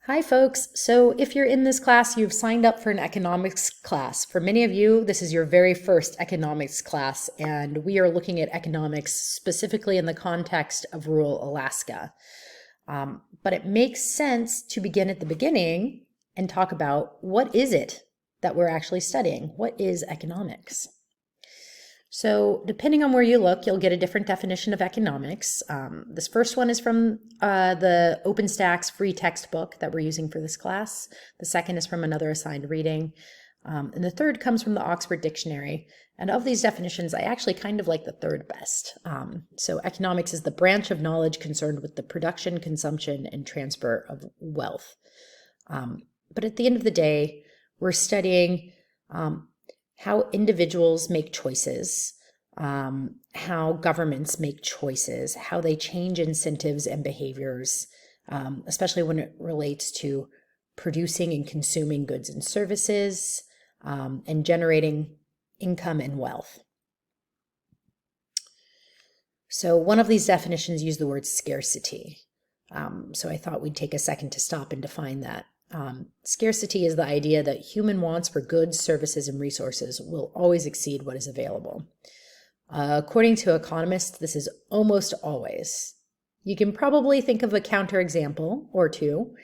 Hi, folks. So if you're in this class, you've signed up for an economics class. For many of you, this is your very first economics class, and we are looking at economics specifically in the context of rural Alaska. But it makes sense to begin at the beginning and talk about what is it that we're actually studying? What is economics? So depending on where you look, you'll get a different definition of economics. This first one is from the OpenStax free textbook that we're using for this class. The second is from another assigned reading. And the third comes from the Oxford Dictionary. And of these definitions, I actually kind of like the third best. So economics is the branch of knowledge concerned with the production, consumption, and transfer of wealth. But at the end of the day, we're studying how individuals make choices, how governments make choices, how they change incentives and behaviors, especially when it relates to producing and consuming goods and services, and generating income and wealth. So one of these definitions use the word scarcity. So I thought we'd take a second to stop and define that. Scarcity is the idea that human wants for goods, services, and resources will always exceed what is available. According to economists, this is almost always. You can probably think of a counterexample or two.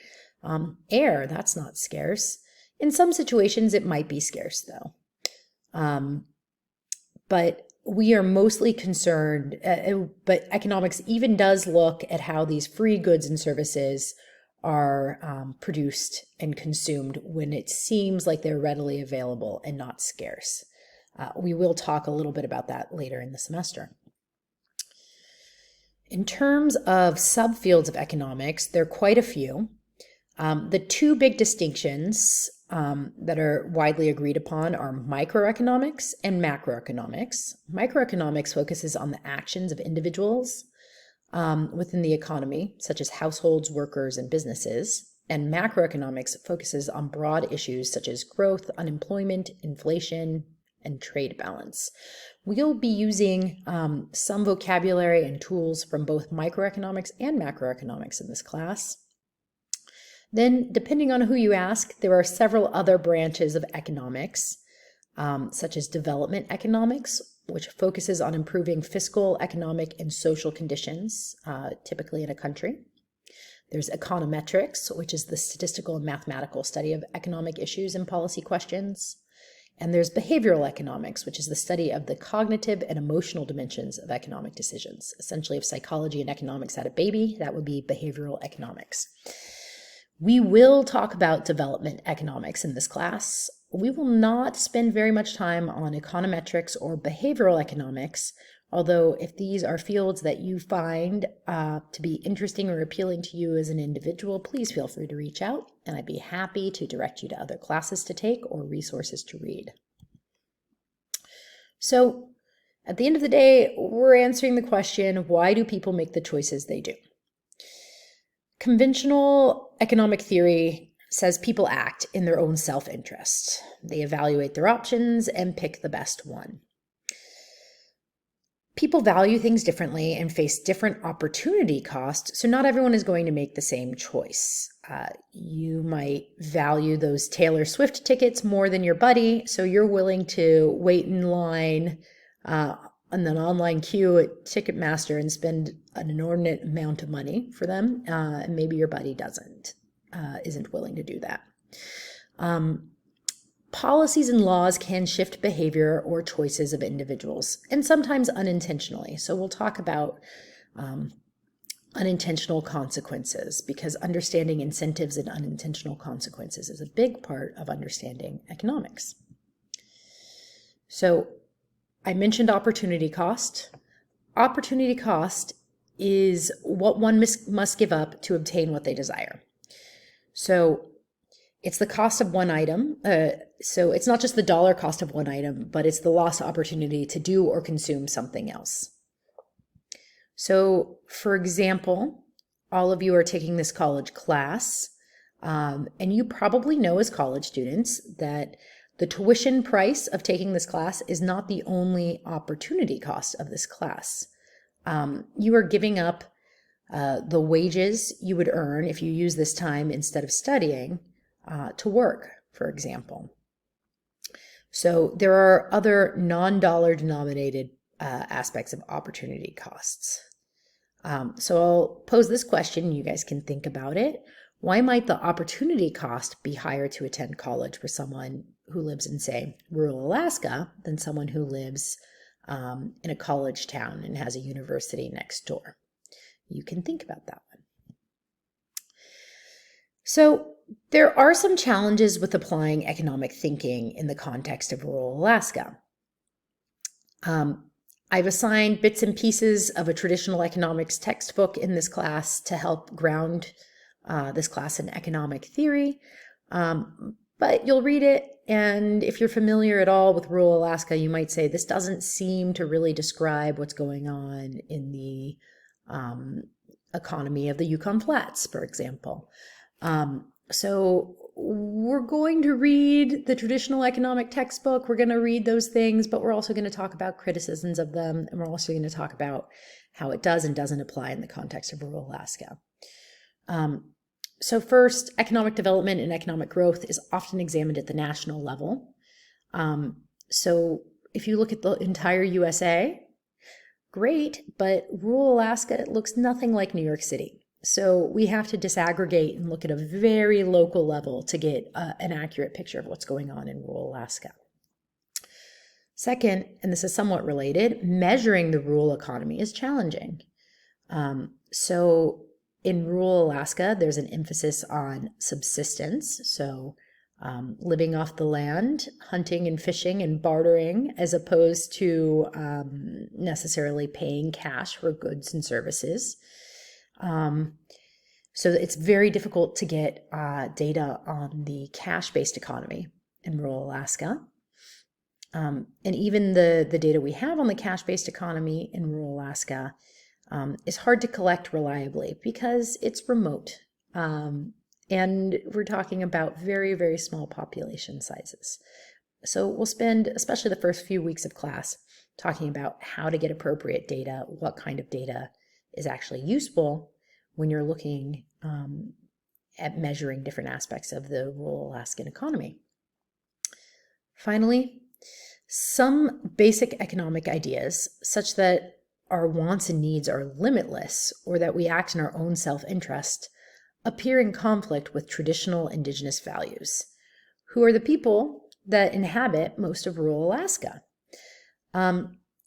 Air, that's not scarce. In some situations, it might be scarce, though. But we are mostly concerned, but economics even does look at how these free goods and services are produced and consumed when it seems like they're readily available and not scarce. We will talk a little bit about that later in the semester. In terms of subfields of economics, there are quite a few. The two big distinctions that are widely agreed upon are microeconomics and macroeconomics. Microeconomics focuses on the actions of individuals within the economy, such as households, workers, and businesses. And macroeconomics focuses on broad issues such as growth, unemployment, inflation, and trade balance. We'll be using some vocabulary and tools from both microeconomics and macroeconomics in this class. Then, depending on who you ask, there are several other branches of economics, such as development economics, which focuses on improving fiscal, economic, and social conditions, typically in a country. There's econometrics, which is the statistical and mathematical study of economic issues and policy questions. And there's behavioral economics, which is the study of the cognitive and emotional dimensions of economic decisions. Essentially, if psychology and economics had a baby, that would be behavioral economics. We will talk about development economics in this class. We will not spend very much time on econometrics or behavioral economics, although if these are fields that you find to be interesting or appealing to you as an individual, please feel free to reach out, and I'd be happy to direct you to other classes to take or resources to read. So at the end of the day, we're answering the question, why do people make the choices they do? Conventional economic theory says people act in their own self-interest. They evaluate their options and pick the best one. People value things differently and face different opportunity costs, so not everyone is going to make the same choice. You might value those Taylor Swift tickets more than your buddy, so you're willing to wait in line on an online queue at Ticketmaster and spend an inordinate amount of money for them, and maybe your buddy isn't willing to do that. Policies and laws can shift behavior or choices of individuals, and sometimes unintentionally. So we'll talk about unintentional consequences, because understanding incentives and unintentional consequences is a big part of understanding economics. So I mentioned opportunity cost. Opportunity cost is what one must give up to obtain what they desire. So it's the cost of one item. So it's not just the dollar cost of one item, but it's the lost opportunity to do or consume something else. So, for example, all of you are taking this college class, and you probably know as college students that the tuition price of taking this class is not the only opportunity cost of this class. You are giving up the wages you would earn if you use this time instead of studying to work, for example. So there are other non-dollar denominated aspects of opportunity costs. So I'll pose this question, you guys can think about it. Why might the opportunity cost be higher to attend college for someone who lives in, say, rural Alaska than someone who lives in a college town and has a university next door? You can think about that one. So there are some challenges with applying economic thinking in the context of rural Alaska. I've assigned bits and pieces of a traditional economics textbook in this class to help ground this class in economic theory. But you'll read it, and if you're familiar at all with rural Alaska, you might say this doesn't seem to really describe what's going on in the economy of the Yukon Flats, for example. So we're going to read the traditional economic textbook. We're going to read those things, but we're also going to talk about criticisms of them, and we're also going to talk about how it does and doesn't apply in the context of rural Alaska. So first, economic development and economic growth is often examined at the national level. So if you look at the entire USA, great, but rural Alaska looks nothing like New York City. So we have to disaggregate and look at a very local level to get an accurate picture of what's going on in rural Alaska. Second, and this is somewhat related, measuring the rural economy is challenging. So in rural Alaska, there's an emphasis on subsistence, so living off the land, hunting and fishing and bartering, as opposed to necessarily paying cash for goods and services. So it's very difficult to get data on the cash-based economy in rural Alaska. And even the data we have on the cash-based economy in rural Alaska is hard to collect reliably because it's remote. And we're talking about very, very small population sizes. So we'll spend, especially the first few weeks of class, talking about how to get appropriate data, what kind of data is actually useful when you're looking at measuring different aspects of the rural Alaskan economy. Finally, some basic economic ideas, such that our wants and needs are limitless or that we act in our own self-interest, appear in conflict with traditional indigenous values, who are the people that inhabit most of rural Alaska.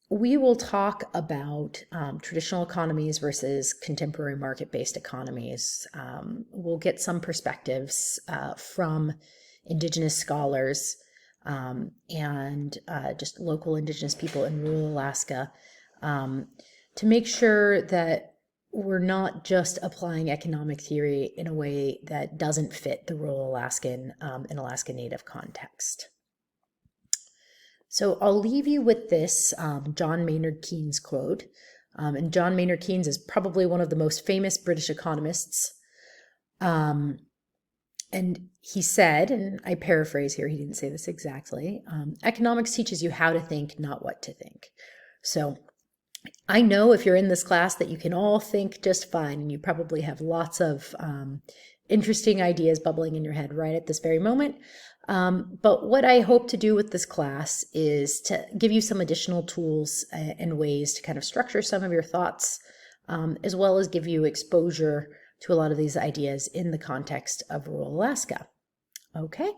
We will talk about traditional economies versus contemporary market-based economies. We'll get some perspectives from indigenous scholars and just local indigenous people in rural Alaska to make sure that we're not just applying economic theory in a way that doesn't fit the rural Alaskan and Alaska Native context. So I'll leave you with this John Maynard Keynes quote. And John Maynard Keynes is probably one of the most famous British economists. And he said, and I paraphrase here, he didn't say this exactly, economics teaches you how to think, not what to think. So I know if you're in this class that you can all think just fine, and you probably have lots of interesting ideas bubbling in your head right at this very moment. But what I hope to do with this class is to give you some additional tools and ways to kind of structure some of your thoughts, as well as give you exposure to a lot of these ideas in the context of rural Alaska. Okay,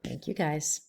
thank you guys.